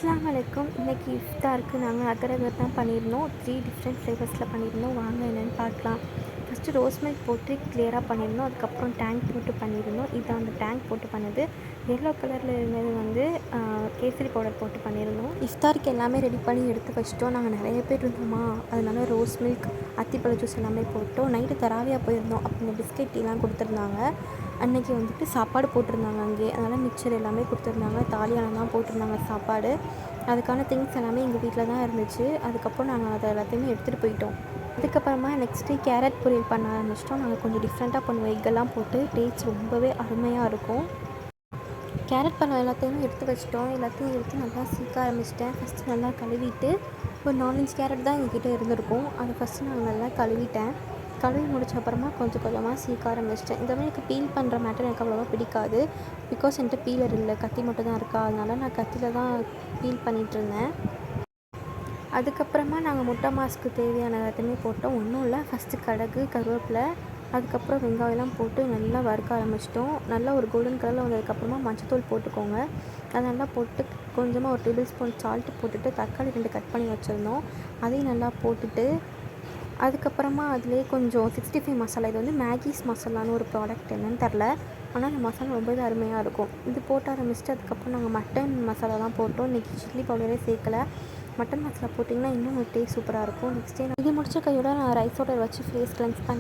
அஸ்ஸலாமு அலைக்கும். இன்றைக்கி இஃப்தாருக்கு நாங்கள் அகரகர் தான் பண்ணியிருந்தோம். 3 டிஃப்ரெண்ட் ஃப்ளேவர்ஸில் பண்ணியிருந்தோம். வாங்க என்னென்னு பார்க்கலாம். ஃபஸ்ட்டு ரோஸ் மில்க் போட்டு கிளியராக பண்ணியிருந்தோம். அதுக்கப்புறம் டேங்க் போட்டு பண்ணியிருந்தோம். இது அந்த டேங்க் போட்டு பண்ணது. எல்லோ கலரில் இருந்தது வந்து கேசரி பவுடர் போட்டு பண்ணியிருந்தோம். இஃப்தாருக்கு எல்லாமே ரெடி பண்ணி எடுத்து வச்சிட்டோம். நாங்கள் நிறைய பேர் இருந்தோமா, அதனால ரோஸ் மில்க், அத்திப்பழ ஜூஸ் எல்லாமே போட்டோம். நைட்டு தராவியாக போயிருந்தோம். அப்போ இந்த பிஸ்கெட் டீலாம் கொடுத்துருந்தாங்க. அன்றைக்கி வந்துட்டு சாப்பாடு போட்டிருந்தாங்க அங்கேயே. அதனால் மிக்சர் எல்லாமே கொடுத்துருந்தாங்க. தாலியானம் தான் போட்டிருந்தாங்க சாப்பாடு. அதுக்கான திங்ஸ் எல்லாமே எங்கள் வீட்டில் தான் இருந்துச்சு. அதுக்கப்புறம் நாங்கள் அதை எல்லாத்தையுமே எடுத்துகிட்டு போயிட்டோம். அதுக்கப்புறமா நெக்ஸ்ட்டு கேரட் பொரியல் பண்ண ஆரம்பிச்சிட்டோம். நாங்கள் கொஞ்சம் டிஃப்ரெண்ட்டாக பண்ணுவோம். எக்கெல்லாம் போட்டு டேஸ்ட் ரொம்பவே அருமையாக இருக்கும். கேரட் பழம் எல்லாத்தையுமே எடுத்து வச்சிட்டோம். எல்லாத்தையும் எடுத்து நல்லா சீக்க ஆரம்பிச்சிட்டேன். ஃபஸ்ட்டு நல்லா கழுவிட்டு, ஒரு 4-5 கேரட் தான் எங்ககிட்ட இருந்திருக்கும். அதை ஃபஸ்ட்டு நான் நல்லா கழுவிட்டேன். கழுவி முடிச்ச அப்புறமா கொஞ்சம் கொஞ்சமாக சீக்க ஆரம்பிச்சிட்டேன். இந்த மாதிரி எனக்கு பீல் பண்ணுற மேட்டர் எனக்கு அவ்வளோவா பிடிக்காது. பிகாஸ் என்கிட்ட பீலர் இல்லை, கத்தி மட்டும் தான் இருக்கா. அதனால நான் கத்தியில் தான் பீல் பண்ணிகிட்ருந்தேன். அதுக்கப்புறமா நாங்கள் முட்டை மாஸ்க்கு தேவையான எல்லாத்தையுமே போட்டோம். ஒன்றும் இல்லை, ஃபஸ்ட்டு கடுகு, கருவேப்பிலை, அதுக்கப்புறம் வெங்காயம்லாம் போட்டு நல்லா வறுக்க ஆரம்பிச்சிட்டோம். நல்லா ஒரு கோல்டன் கலரில் வந்ததுக்கப்புறமா மஞ்சத்தூள் போட்டுக்கோங்க. அதை நல்லா போட்டு கொஞ்சமாக ஒரு டேபிள் ஸ்பூன் சால்ட்டு போட்டுட்டு தக்காளி 2 கட் பண்ணி வச்சுருந்தோம். அதையும் நல்லா போட்டுட்டு, அதுக்கப்புறமா அதிலே கொஞ்சம் 65 மசாலா, இது வந்து மேகிஸ் மசாலான்னு ஒரு ப்ராடக்ட், என்னன்னு தெரில. ஆனால் அந்த மசாலா ரொம்பவே அருமையாக இருக்கும். இது போட்டு ஆரம்பிச்சுட்டு அதுக்கப்புறம் நாங்கள் மட்டன் மசாலாலாம் போட்டோம். இன்றைக்கி சில்லி பவுடரே சேர்க்கலை. மட்டன் மசாலா போட்டிங்கன்னா இன்னும் ஒரு டேஸ்ட் சூப்பராக இருக்கும். நெக்ஸ்ட் டே இது முடிச்ச கையோட நான் ரைஸ் வாட்டர் வச்சு ஃபேஸ் கிளென்ஸ் பண்ணி